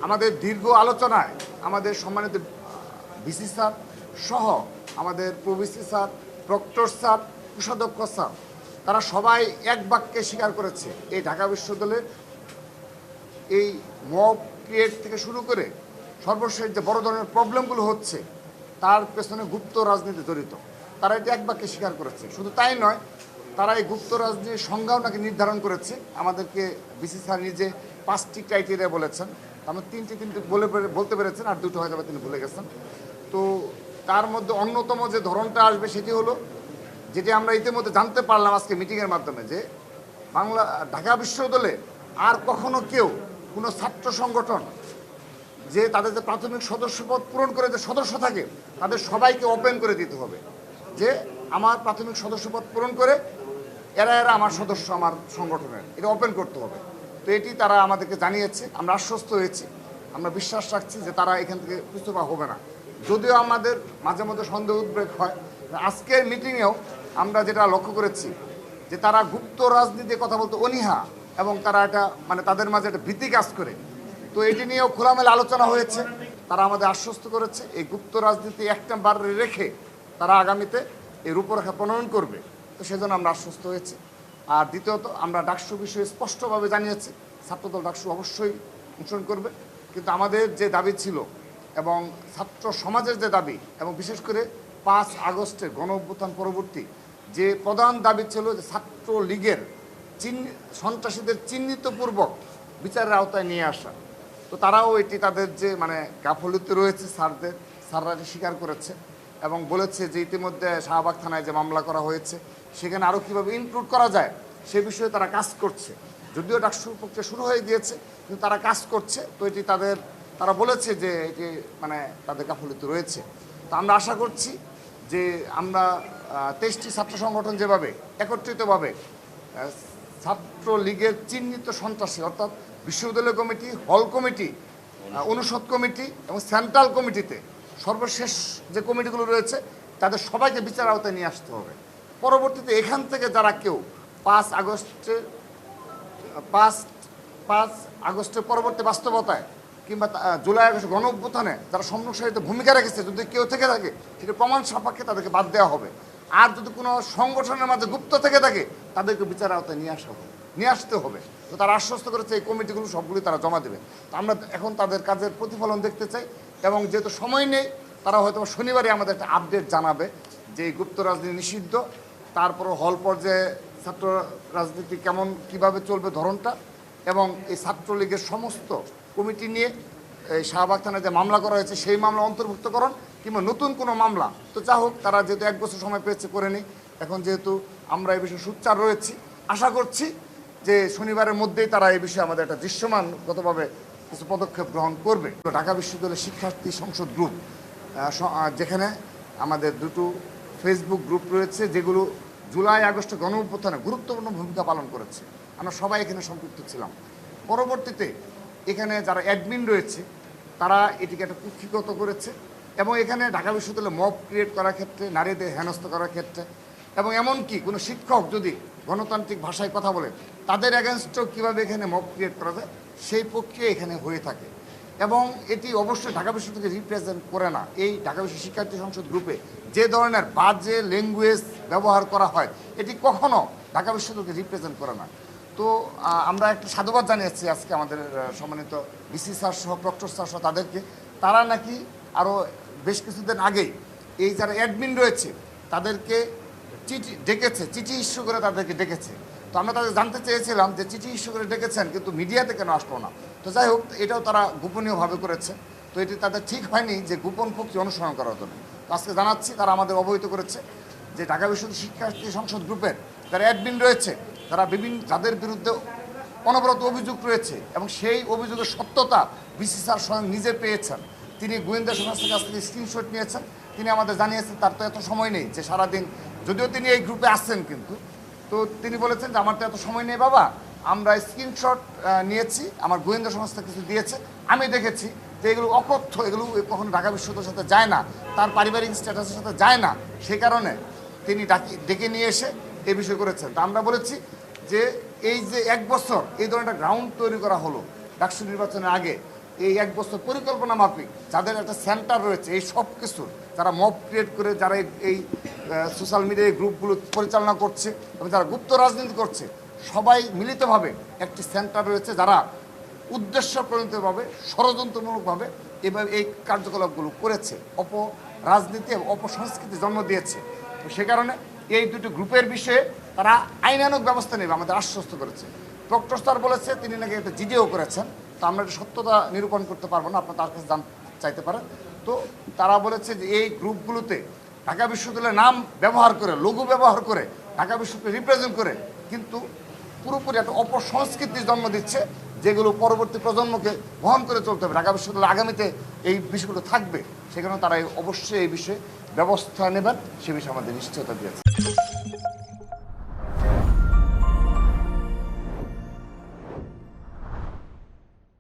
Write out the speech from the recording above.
আমাদের দীর্ঘ আলোচনায় আমাদের সম্মানিত ভিসি স্যার সহ আমাদের প্রভিসি স্যার, প্রক্টর স্যার, কোষাধ্যক্ষ স্যার, তারা সবাই এক বাক্যে স্বীকার করেছে এই ঢাকা বিশ্ববিদ্যালয়ের এই মব ক্রিয়েট থেকে শুরু করে সর্বশেষ যে বড় ধরনের প্রবলেমগুলো হচ্ছে তার পেছনে গুপ্ত রাজনীতি জড়িত। তারা এটি এক বাক্যে স্বীকার করেছে। শুধু তাই নয়, তারা এই গুপ্ত রাজনীতির সংজ্ঞাও নাকি নির্ধারণ করেছে। আমাদেরকে বিসি স্যার নিজে 5টি ক্রাইটেরিয়া বলেছেন, আমার তিনটি বলতে পেরেছেন, আর দুটো হয়তো তিনি ভুলে গেছেন। তো তার মধ্যে অন্যতম যে ধরনটা আসবে সেটি হলো, যেটি আমরা ইতিমধ্যে জানতে পারলাম আজকে মিটিংয়ের মাধ্যমে, যে ঢাকা বিশ্ববিদ্যালয়ে আর কখনো কেউ কোনো ছাত্র সংগঠন যে তাদের যে প্রাথমিক সদস্যপদ পূরণ করে যে সদস্য থাকে তাদের সবাইকে ওপেন করে দিতে হবে, যে আমার প্রাথমিক সদস্যপদ পূরণ করে এরা আমার সদস্য, আমার সংগঠনের, এটা ওপেন করতে হবে। তো এটি তারা আমাদেরকে জানিয়েছে, আমরা আশ্বস্ত হয়েছি, আমরা বিশ্বাস রাখছি যে তারা এখান থেকে পিছপা হবে না। যদিও আমাদের মাঝে মধ্যে সন্দেহ উদ্বেগ হয়, আজকের মিটিংয়েও আমরা যেটা লক্ষ্য করেছি যে তারা গুপ্ত রাজনীতির কথা বলতে অনীহা, এবং তারা এটা তাদের মাঝে একটা ভীতি কাজ করে। তো এটি নিয়েও খোলামেলা আলোচনা হয়েছে। তারা আমাদের আশ্বস্ত করেছে এই গুপ্ত রাজনীতি একটা বার রেখে তারা আগামীতে এই রূপরেখা প্রণয়ন করবে। তো সেজন্য আমরা আশ্বস্ত হয়েছি। আর দ্বিতীয়ত, আমরা ডাকসু বিষয়ে স্পষ্টভাবে জানিয়েছি ছাত্রদল ডাকসু অবশ্যই অংশগ্রহণ করবে, কিন্তু আমাদের যে দাবি ছিল এবং ছাত্র সমাজের যে দাবি, এবং বিশেষ করে 5 আগস্টের গণ অভ্যুত্থান পরবর্তী যে প্রধান দাবি ছিল যে ছাত্র লীগের সন্ত্রাসীদের চিহ্নিতপূর্বক বিচারের আওতায় নিয়ে আসা। তো তারাও এটি তাদের যে গাফলতি রয়েছে স্যাররা এটি স্বীকার করেছে এবং বলেছে যে ইতিমধ্যে শাহবাগ থানায় যে মামলা করা হয়েছে সেখানে আরও কীভাবে ইনক্লুড করা যায় সে বিষয়ে তারা কাজ করছে। যদিও ডাকসু প্রক্রিয়া শুরু হয়ে গিয়েছে, কিন্তু তারা কাজ করছে। তো এটি তারা বলেছে যে এটি তাদের গাফলতি রয়েছে। তো আমরা আশা করছি যে আমরা 23টি ছাত্র সংগঠন যেভাবে একত্রিতভাবে ছাত্র লীগের চিহ্নিত সন্ত্রাসী, অর্থাৎ বিশ্ববিদ্যালয় কমিটি, হল কমিটি, অনুষদ কমিটি এবং সেন্ট্রাল কমিটিতে সর্বশেষ যে কমিটিগুলো রয়েছে তাদের সবাইকে বিচার আওতায় নিয়ে আসতে হবে। পরবর্তীতে এখান থেকে যারা কেউ 5 আগস্টের পরবর্তী বাস্তবতায় কিংবা জুলাই আগস্ট গণ অভ্যুত্থানে যারা সম্মুখসারিত ভূমিকা রেখেছে, যদি কেউ থেকে থাকে সেটা প্রমাণ সাপেক্ষে তাদেরকে বাদ দেওয়া হবে। আর যদি কোনো সংগঠনের মাঝে গুপ্ত থেকে থাকে তাদেরকে বিচার আওতায় নিয়ে আসতে হবে। তো তারা আশ্বস্ত করেছে এই কমিটিগুলো সবগুলি তারা জমা দেবে। তো আমরা এখন তাদের কাজের প্রতিফলন দেখতে চাই, এবং যেহেতু সময় নেই তারা হয়তো শনিবারে আমাদের একটা আপডেট জানাবে যে এই গুপ্ত রাজনীতি নিষিদ্ধ, তারপর হল পর্যায়ে ছাত্র রাজনীতি কীভাবে চলবে ধরনটা, এবং এই ছাত্রলীগের সমস্ত কমিটি নিয়ে এই শাহবাগ থানায় যে মামলা করা হয়েছে সেই মামলা অন্তর্ভুক্তকরণ কিংবা নতুন কোনো মামলা। তো যা হোক, তারা যেহেতু 1 বছর সময় পেয়েছে করে নিই। এখন যেহেতু আমরা এই বিষয়ে সোচ্চার রয়েছি, আশা করছি যে শনিবারের মধ্যেই তারা এই বিষয়ে আমাদের একটা দৃশ্যমানগতভাবে কিছু পদক্ষেপ গ্রহণ করবে। ঢাকা বিশ্ববিদ্যালয়ের শিক্ষার্থী সংসদ গ্রুপ, যেখানে আমাদের দুটো ফেসবুক গ্রুপ রয়েছে যেগুলো জুলাই আগস্টে গণ অভ্যুত্থানে গুরুত্বপূর্ণ ভূমিকা পালন করেছে, আমরা সবাই এখানে সম্পৃক্ত ছিলাম। পরবর্তীতে এখানে যারা অ্যাডমিন রয়েছে তারা এটিকে একটা কুক্ষিগত করেছে, এবং এখানে ঢাকা বিশ্ববিদ্যালয়ে মব ক্রিয়েট করার ক্ষেত্রে, নারীদের হেনস্থা করার ক্ষেত্রে, এবং এমনকি কোনো শিক্ষক যদি গণতান্ত্রিক ভাষায় কথা বলে তাদের অ্যাগেনস্টও কীভাবে এখানে মব ক্রিয়েট করা যায় সেই প্রক্রিয়া এখানে হয়ে থাকে। এবং এটি অবশ্যই ঢাকা বিশ্ববিদ্যালয়কে রিপ্রেজেন্ট করে না। এই ঢাকা বিশ্ব শিক্ষার্থী সংসদ গ্রুপে যে ধরনের বাজে ল্যাঙ্গুয়েজ ব্যবহার করা হয় এটি কখনো ঢাকা বিশ্ববিদ্যালয়কে রিপ্রেজেন্ট করে না। তো আমরা একটা সাধুবাদ জানিয়েছি আজকে আমাদের সম্মানিত ভিসি স্যার সহ, প্রক্টর স্যার সহ তাদেরকে। তারা নাকি আরও বেশ কিছুদিন আগেই এই যারা অ্যাডমিন রয়েছে তাদেরকে চিঠি ইস্যু করে তাদেরকে ডেকেছে। তো আমরা তাদের জানতে চেয়েছিলাম যে চিঠি ইস্যু করে ডেকেছেন, কিন্তু মিডিয়াতে কেন আসলো না? তো যাই হোক, এটাও তারা গোপনীয়ভাবে করেছে। তো এটি তাদের ঠিক হয়নি যে গোপন প্রক্রিয়া অনুসরণ করার জন্য। তো আজকে জানাচ্ছি তারা আমাদের অবহিত করেছে যে ঢাকা বিশ্ববিদ্যালয় শিক্ষার্থী সংসদ গ্রুপের যারা অ্যাডমিন রয়েছে তারা যাদের বিরুদ্ধে অনবরত অভিযোগ রয়েছে, এবং সেই অভিযোগের সত্যতা ভিসি স্যার স্বয়ং নিজে পেয়েছেন। তিনি গোয়েন্দা সংস্থার কাছ থেকে স্ক্রিনশট নিয়েছেন। তিনি আমাদের জানিয়েছেন তার তো এত সময় নেই যে সারাদিন, যদিও তিনি এই গ্রুপে আসছেন, কিন্তু তো তিনি বলেছেন যে আমার তো এত সময় নেই বাবা, আমরা স্ক্রিনশট নিয়েছি, আমার গোয়েন্দা সংস্থা কিছু দিয়েছে, আমি দেখেছি যে এগুলো অকথ্য, এগুলো কখনো ঢাকা বিশ্ববিদ্যালয়ের সাথে যায় না, তার পারিবারিক স্ট্যাটাসের সাথে যায় না, সে কারণে তিনি ডেকে নিয়ে এসে এই বিষয় করেছেন। তা আমরা বলেছি যে এই যে 1 বছর এই ধরনের একটা গ্রাউন্ড তৈরি করা হলো ডাকসু নির্বাচনের আগে, এই 1 বছর পরিকল্পনা মাফিক যাদের একটা সেন্টার রয়েছে এই সব কিছুর, যারা মব ক্রিয়েট করে যারা এই সোশ্যাল মিডিয়ায় গ্রুপগুলো পরিচালনা করছে এবং যারা গুপ্ত রাজনীতি করছে, সবাই মিলিতভাবে একটি সেন্টার রয়েছে যারা উদ্দেশ্যপ্রণীতভাবে ষড়যন্ত্রমূলকভাবে এভাবে এই কার্যকলাপগুলো করেছে, রাজনীতি এবং অপসংস্কৃতি জন্ম দিয়েছে। তো সে কারণে এই দুটি গ্রুপের বিষয়ে তারা আইনানুগ ব্যবস্থা নেবে আমাদের আশ্বস্ত করেছে। ডক্টর স্যার বলেছে তিনি নাকি একটা জিডিও করেছেন, তো আমরা এটা সত্যতা নিরূপণ করতে পারবো না, আপনার তার কাছে জানতে চাইতে পারেন। তো তারা বলেছে যে এই গ্রুপগুলোতে ঢাকা বিশ্ববিদ্যালয়ের নাম ব্যবহার করে, লোগো ব্যবহার করে, ঢাকা বিশ্ববিদ্যালয় রিপ্রেজেন্ট করে কিন্তু পুরোপুরি একটা অপসংস্কৃতির জন্ম দিচ্ছে, যেগুলো পরবর্তী প্রজন্মকে বহন করে চলতে হবে। ঢাকা বিশ্ববিদ্যালয় আগামীতে এই বিষয়গুলো থাকবে, সেখানে তারা অবশ্যই এই বিষয়ে ব্যবস্থা নেবেন, সে বিষয়ে আমাদের নিশ্চয়তা দিয়েছে।